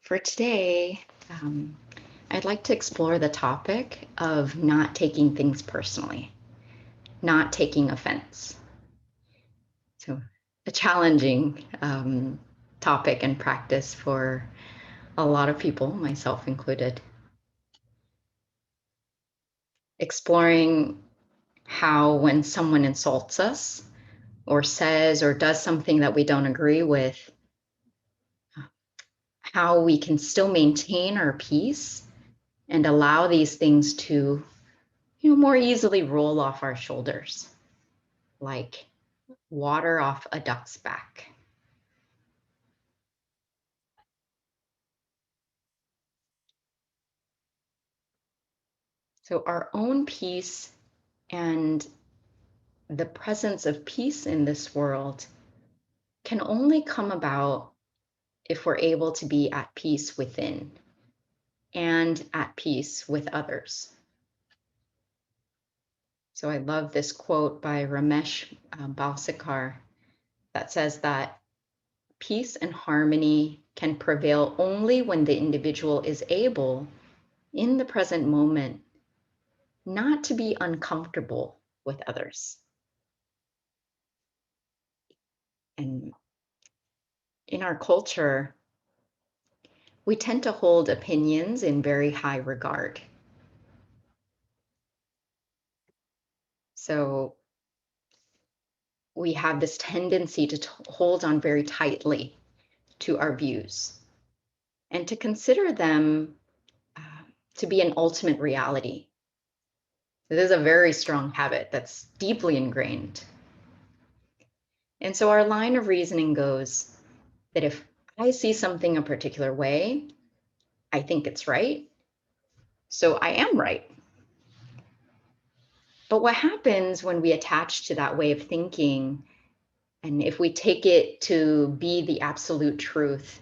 For today, um, I'd like to explore the topic of not taking things personally, not taking offense. So, a challenging topic and practice for a lot of people, myself included. Exploring how, when someone insults us or says or does something that we don't agree with, how we can still maintain our peace and allow these things to more easily roll off our shoulders like water off a duck's back. So our own peace and the presence of peace in this world can only come about if we're able to be at peace within and at peace with others. So I love this quote by Ramesh Balsekar that says that peace and harmony can prevail only when the individual is able, in the present moment, not to be uncomfortable with others. And in our culture, we tend to hold opinions in very high regard. So we have this tendency to hold on very tightly to our views and to consider them to be an ultimate reality. This is a very strong habit that's deeply ingrained. And so our line of reasoning goes that if I see something a particular way, I think it's right, so I am right. But what happens when we attach to that way of thinking, and if we take it to be the absolute truth,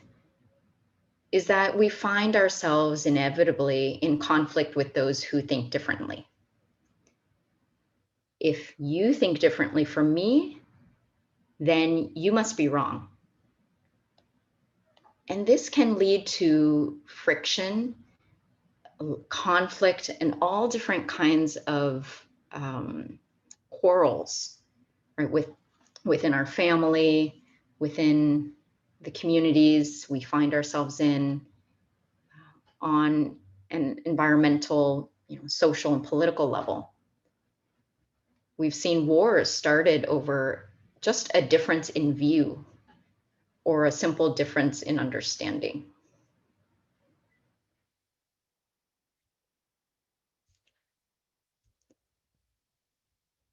is that we find ourselves inevitably in conflict with those who think differently. If you think differently from me, then you must be wrong. And this can lead to friction, conflict, and all different kinds of quarrels, right? Within our family, within the communities we find ourselves in, on an environmental, social and political level. We've seen wars started over just a difference in view or a simple difference in understanding.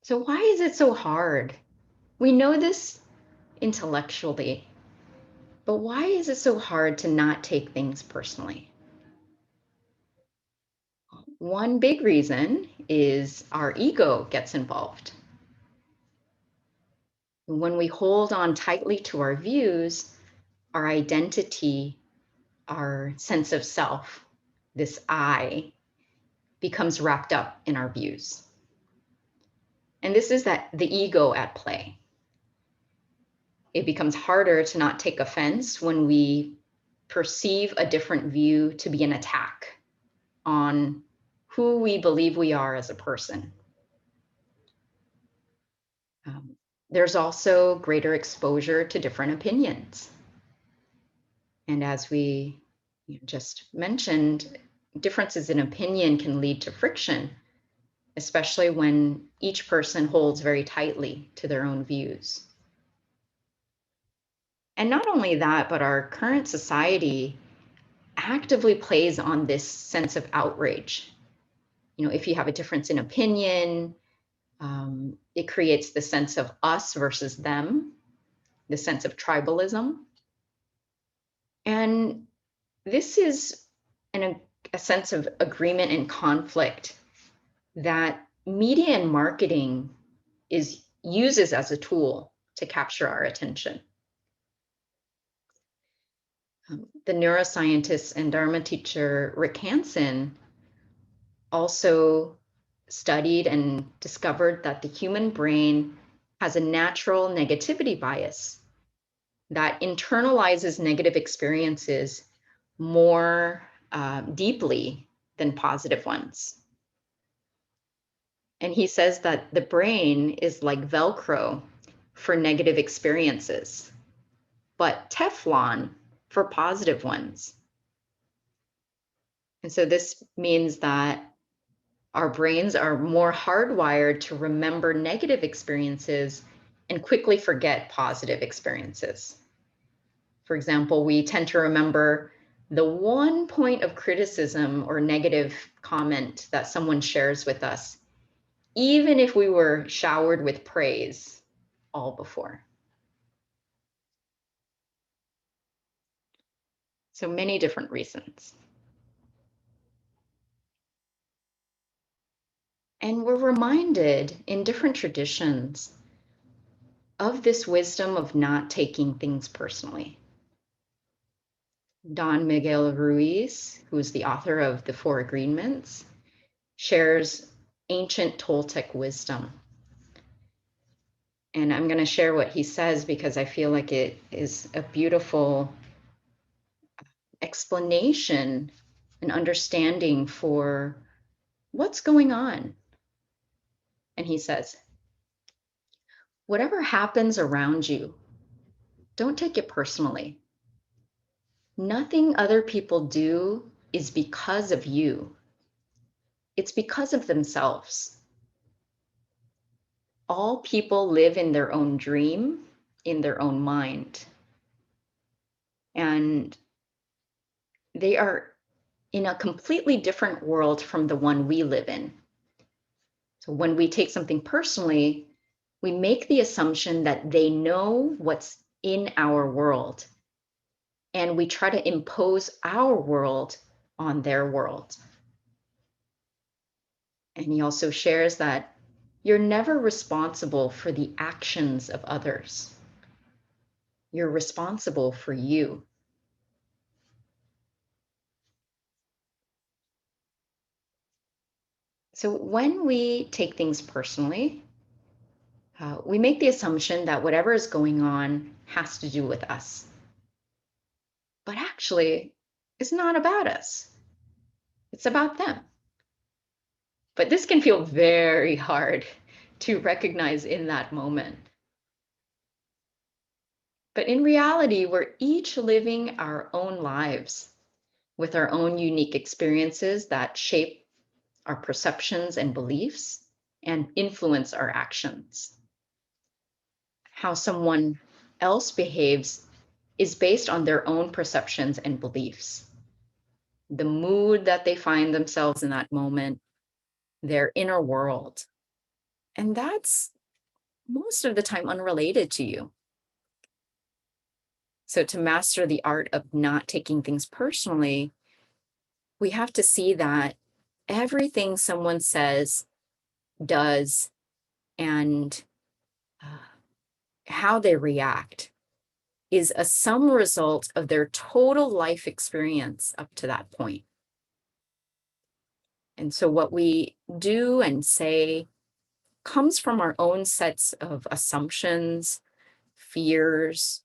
So why is it so hard? We know this intellectually, but why is it so hard to not take things personally? One big reason is our ego gets involved. When we hold on tightly to our views, our identity, our sense of self, this I, becomes wrapped up in our views. And this is that the ego at play. It becomes harder to not take offense when we perceive a different view to be an attack on who we believe we are as a person. There's also greater exposure to different opinions. And as we just mentioned, differences in opinion can lead to friction, especially when each person holds very tightly to their own views. And not only that, but our current society actively plays on this sense of outrage. If you have a difference in opinion, it creates the sense of us versus them, the sense of tribalism. And this is a sense of agreement and conflict that media and marketing uses as a tool to capture our attention. The neuroscientist and Dharma teacher Rick Hansen also studied and discovered that the human brain has a natural negativity bias that internalizes negative experiences more deeply than positive ones. And he says that the brain is like Velcro for negative experiences, but Teflon for positive ones. And so this means that our brains are more hardwired to remember negative experiences and quickly forget positive experiences. For example, we tend to remember the one point of criticism or negative comment that someone shares with us, even if we were showered with praise all before. So many different reasons. And we're reminded in different traditions of this wisdom of not taking things personally. Don Miguel Ruiz, who is the author of The Four Agreements, shares ancient Toltec wisdom. And I'm going to share what he says because I feel like it is a beautiful explanation and understanding for what's going on. And he says, whatever happens around you, don't take it personally. Nothing other people do is because of you. It's because of themselves. All people live in their own dream, in their own mind. And they are in a completely different world from the one we live in. So when we take something personally, we make the assumption that they know what's in our world, and we try to impose our world on their world. And he also shares that you're never responsible for the actions of others. You're responsible for you. So when we take things personally, we make the assumption that whatever is going on has to do with us. But actually, it's not about us. It's about them. But this can feel very hard to recognize in that moment. But in reality, we're each living our own lives with our own unique experiences that shape our perceptions and beliefs and influence our actions. How someone else behaves is based on their own perceptions and beliefs, the mood that they find themselves in that moment, their inner world. And that's most of the time unrelated to you. So, to master the art of not taking things personally, we have to see that everything someone says, does, and how they react is a sum result of their total life experience up to that point. And so, what we do and say comes from our own sets of assumptions, fears,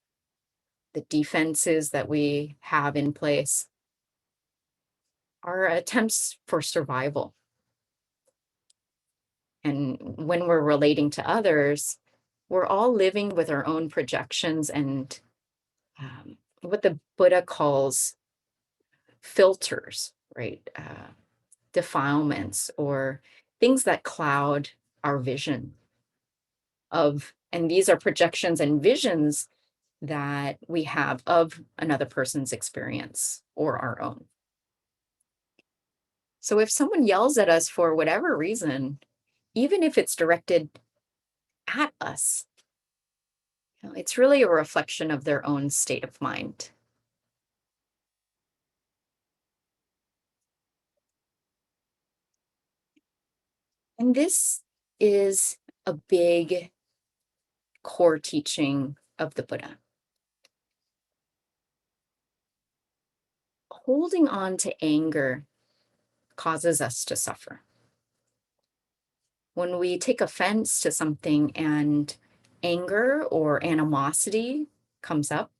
the defenses that we have in place, our attempts for survival. And when we're relating to others, we're all living with our own projections and what the Buddha calls filters, right? Defilements or things that cloud our vision of, and these are projections and visions that we have of another person's experience or our own. So if someone yells at us for whatever reason, even if it's directed at us, it's really a reflection of their own state of mind. And this is a big core teaching of the Buddha. Holding on to anger causes us to suffer. When we take offense to something and anger or animosity comes up,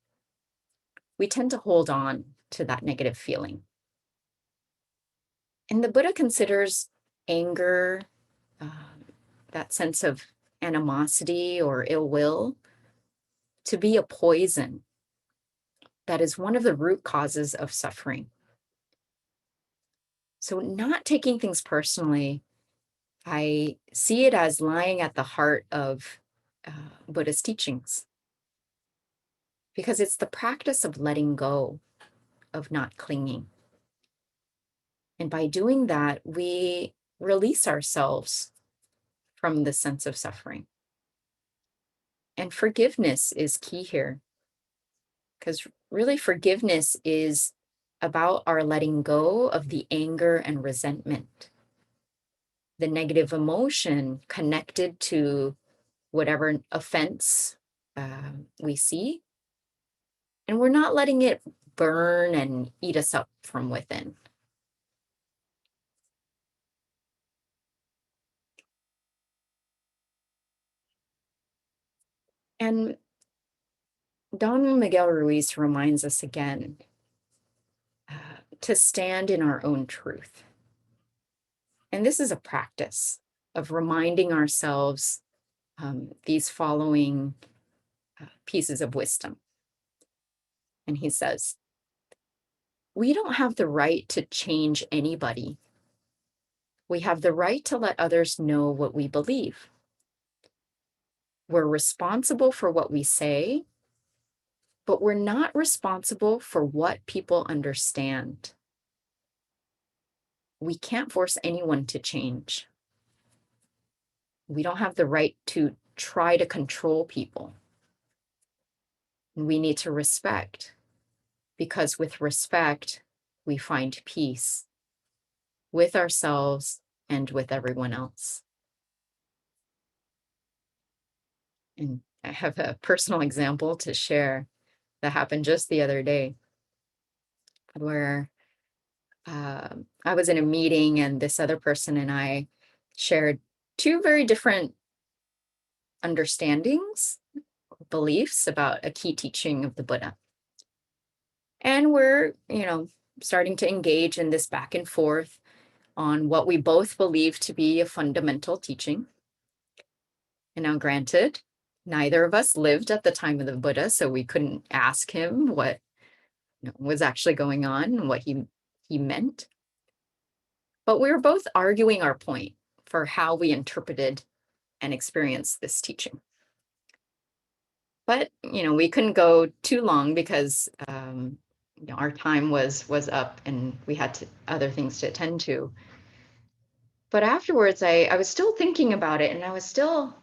we tend to hold on to that negative feeling. And the Buddha considers anger, um, that sense of animosity or ill will, to be a poison that is one of the root causes of suffering. So, not taking things personally, I see it as lying at the heart of uh, Buddhist teachings because it's the practice of letting go, of not clinging. And by doing that, we release ourselves from the sense of suffering. And forgiveness is key here because really forgiveness is about our letting go of the anger and resentment, the negative emotion connected to whatever offense we see. And we're not letting it burn and eat us up from within. And Don Miguel Ruiz reminds us again to stand in our own truth. And this is a practice of reminding ourselves these following pieces of wisdom. And he says, we don't have the right to change anybody. We have the right to let others know what we believe. We're responsible for what we say, but we're not responsible for what people understand. We can't force anyone to change. We don't have the right to try to control people. We need to respect, because with respect, we find peace with ourselves and with everyone else. And I have a personal example to share that happened just the other day where I was in a meeting and this other person and I shared two very different understandings, beliefs about a key teaching of the Buddha. And we're, starting to engage in this back and forth on what we both believe to be a fundamental teaching. And now, granted, neither of us lived at the time of the Buddha, so we couldn't ask him what was actually going on and what he meant. But we were both arguing our point for how we interpreted and experienced this teaching. But we couldn't go too long because our time was up and we had other things to attend to. But afterwards, I was still thinking about it, and I was still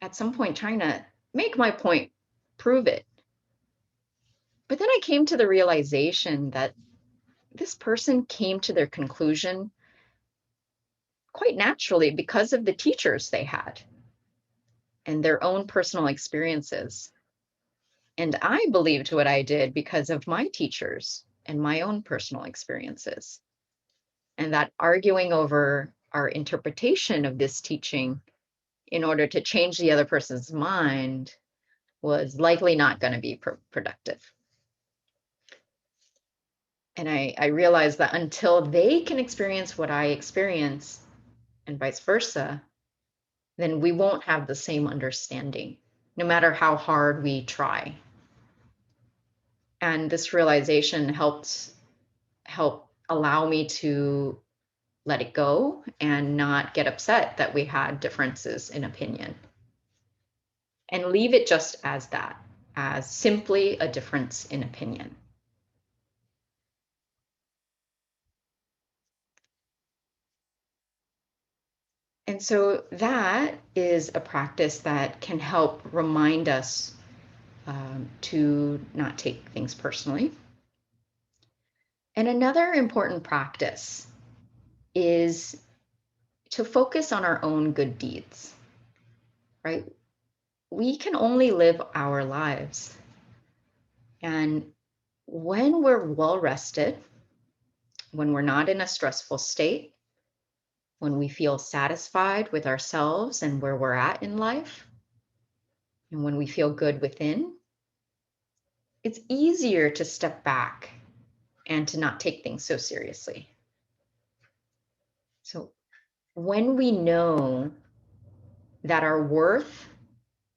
at some point trying to make my point, prove it. But then I came to the realization that this person came to their conclusion quite naturally because of the teachers they had and their own personal experiences. And I believed what I did because of my teachers and my own personal experiences. And that arguing over our interpretation of this teaching in order to change the other person's mind was likely not going to be productive. And I realized that until they can experience what I experience and vice versa, then we won't have the same understanding, no matter how hard we try. And this realization help allow me to let it go and not get upset that we had differences in opinion. And leave it just as that, as simply a difference in opinion. And so that is a practice that can help remind us to not take things personally. And another important practice is to focus on our own good deeds, right? We can only live our lives. And when we're well rested, when we're not in a stressful state, when we feel satisfied with ourselves and where we're at in life, and when we feel good within, it's easier to step back and to not take things so seriously. So when we know that our worth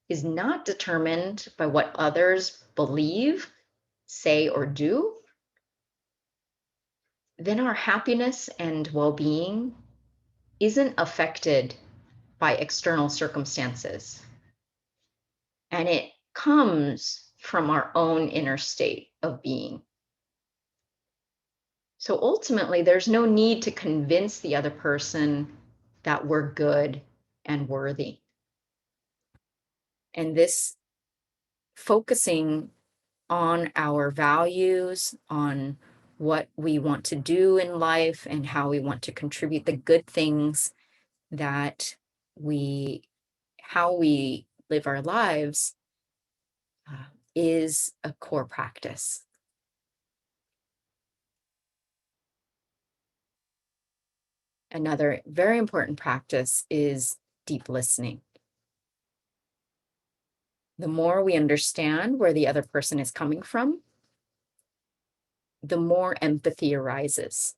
is not determined by what others believe, say, or do, then our happiness and well being isn't affected by external circumstances. And it comes from our own inner state of being. So ultimately, there's no need to convince the other person that we're good and worthy. And this focusing on our values, on what we want to do in life and how we want to contribute the good things that we, how we live our lives, uh, is a core practice. Another very important practice is deep listening. The more we understand where the other person is coming from, the more empathy arises.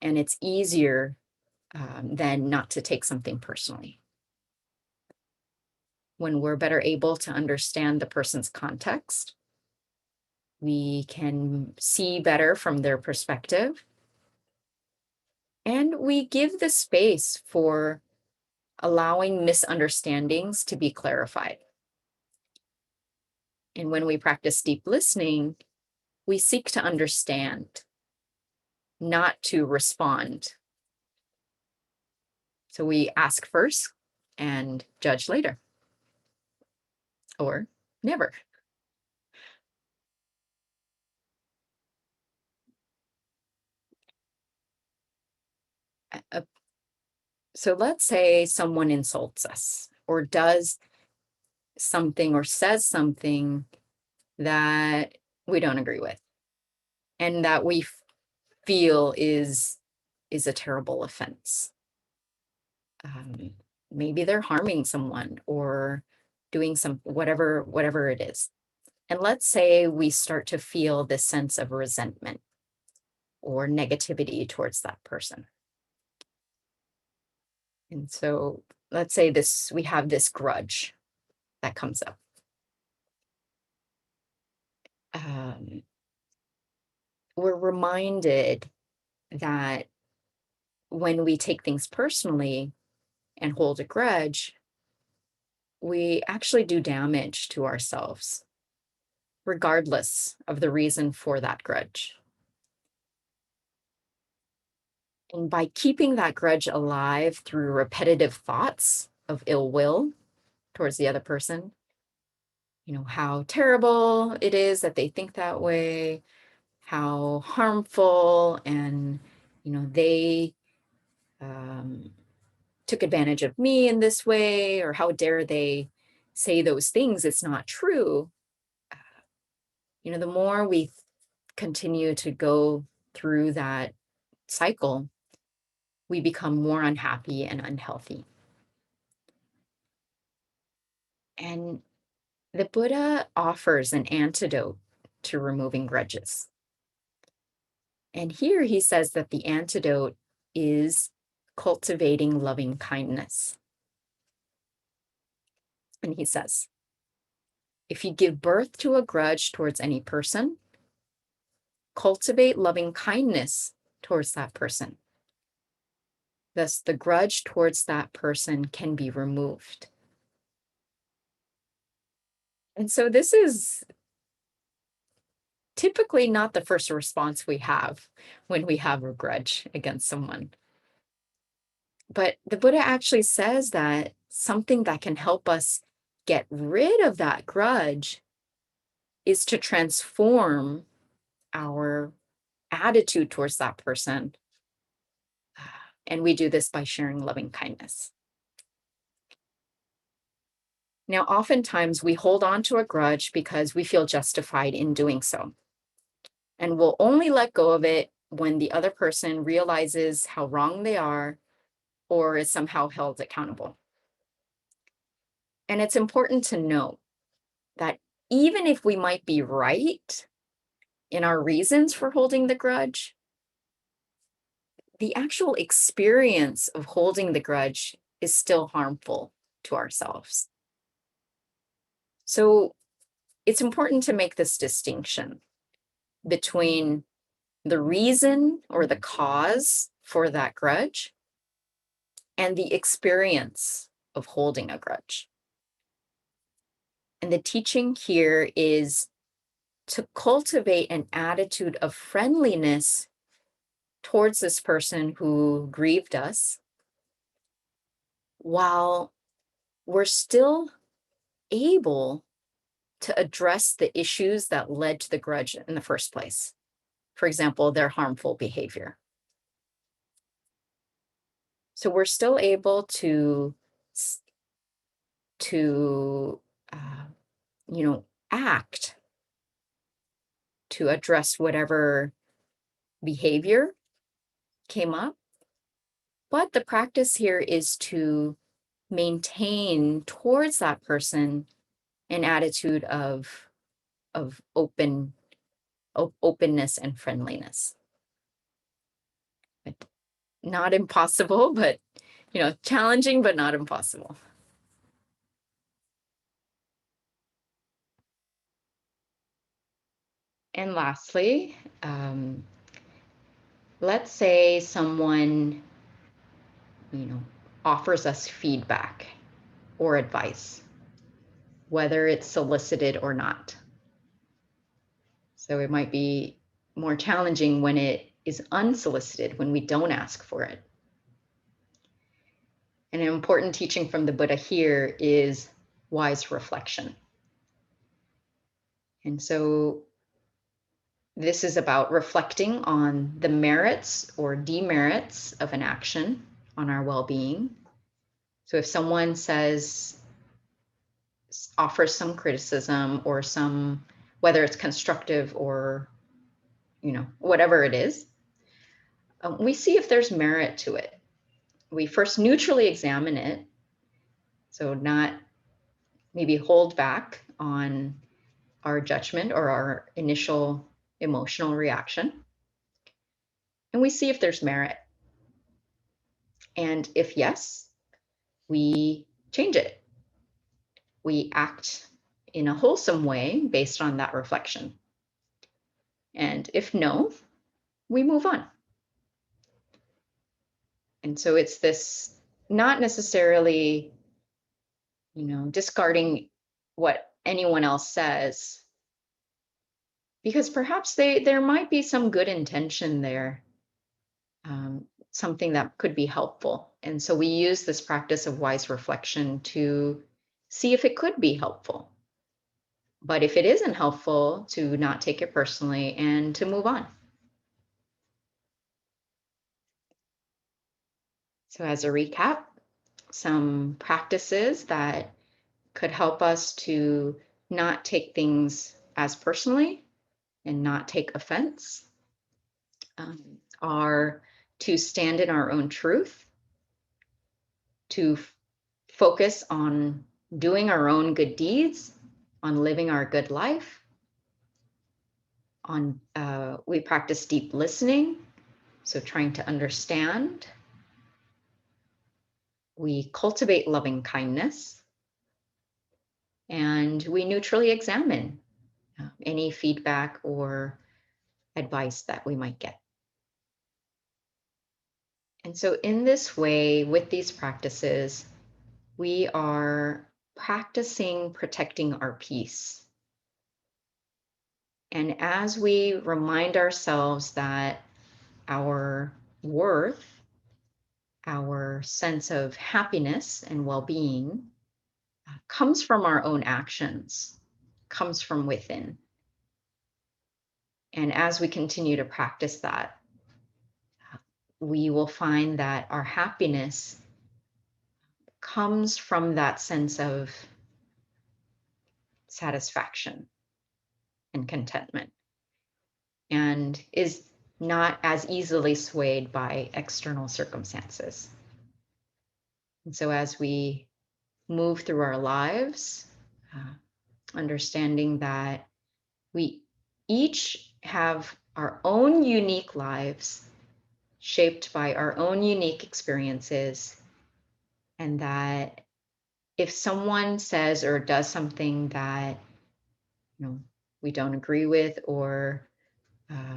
And it's easier than not to take something personally. When we're better able to understand the person's context, we can see better from their perspective, and we give the space for allowing misunderstandings to be clarified. And when we practice deep listening, we seek to understand, not to respond. So we ask first and judge later, or never. Uh, So let's say someone insults us or does something or says something that we don't agree with and that we feel is a terrible offense. Um, Maybe they're harming someone or doing some whatever it is. And let's say we start to feel this sense of resentment or negativity towards that person. And so let's say this we have this grudge that comes up. Um, we're reminded that when we take things personally and hold a grudge, we actually do damage to ourselves, regardless of the reason for that grudge. And by keeping that grudge alive through repetitive thoughts of ill will towards the other person, how terrible it is that they think that way, how harmful, and, they um, took advantage of me in this way, or how dare they say those things? It's not true. The more we continue to go through that cycle, we become more unhappy and unhealthy. And the Buddha offers an antidote to removing grudges. And here he says that the antidote is cultivating loving kindness. And he says, if you give birth to a grudge towards any person, cultivate loving kindness towards that person. Thus, the grudge towards that person can be removed. And so this is typically not the first response we have when we have a grudge against someone. But the Buddha actually says that something that can help us get rid of that grudge is to transform our attitude towards that person. And we do this by sharing loving kindness. Now, oftentimes we hold on to a grudge because we feel justified in doing so. And we'll only let go of it when the other person realizes how wrong they are or is somehow held accountable. And it's important to note that even if we might be right in our reasons for holding the grudge, the actual experience of holding the grudge is still harmful to ourselves. So it's important to make this distinction between the reason or the cause for that grudge and the experience of holding a grudge. And the teaching here is to cultivate an attitude of friendliness towards this person who grieved us while we're still able to address the issues that led to the grudge in the first place. For example, their harmful behavior. So we're still able to uh, act to address whatever behavior came up. But the practice here is to maintain towards that person an attitude of openness and friendliness. But not impossible, but challenging, but not impossible. And lastly, let's say someone, offers us feedback or advice, whether it's solicited or not. So it might be more challenging when it is unsolicited, when we don't ask for it. And an important teaching from the Buddha here is wise reflection. And so this is about reflecting on the merits or demerits of an action on our well-being. So if someone offers some criticism or whether it's constructive or, whatever it is, we see if there's merit to it. We first neutrally examine it. So not maybe hold back on our judgment or our initial emotional reaction. And we see if there's merit. And if yes, we change it. We act in a wholesome way based on that reflection. And if no, we move on. And so it's this not necessarily, discarding what anyone else says, because perhaps there might be some good intention there, something that could be helpful. And so we use this practice of wise reflection to see if it could be helpful. But if it isn't helpful, to not take it personally and to move on. So as a recap, some practices that could help us to not take things as personally and not take offense are to stand in our own truth, to focus on doing our own good deeds, on living our good life, we practice deep listening, so trying to understand. We cultivate loving kindness, and we neutrally examine any feedback or advice that we might get. And so in this way, with these practices, we are practicing protecting our peace. And as we remind ourselves that our worth, our sense of happiness and well-being comes from our own actions, comes from within. And as we continue to practice that, we will find that our happiness comes from that sense of satisfaction and contentment, and is not as easily swayed by external circumstances. And so as we move through our lives, understanding that we each have our own unique lives shaped by our own unique experiences, and that if someone says or does something that, you know, we don't agree with, or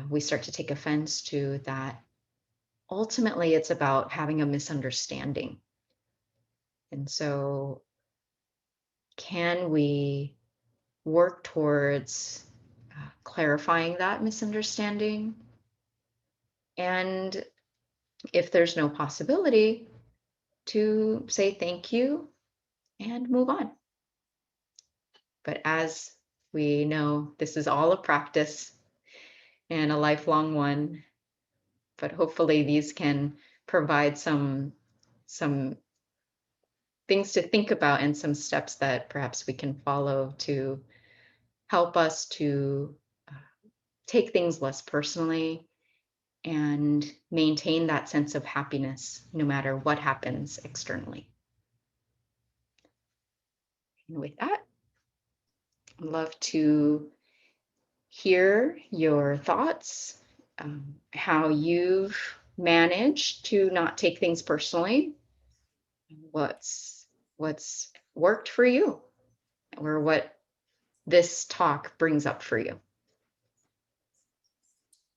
we start to take offense to, that ultimately it's about having a misunderstanding. And so, can we work towards clarifying that misunderstanding? And if there's no possibility, to say thank you and move on. But as we know, this is all a practice and a lifelong one. But hopefully these can provide some things to think about, and some steps that perhaps we can follow to help us to uh, take things less personally and maintain that sense of happiness no matter what happens externally. And with that, I'd love to hear your thoughts, how you've managed to not take things personally, what's worked for you, or what this talk brings up for you.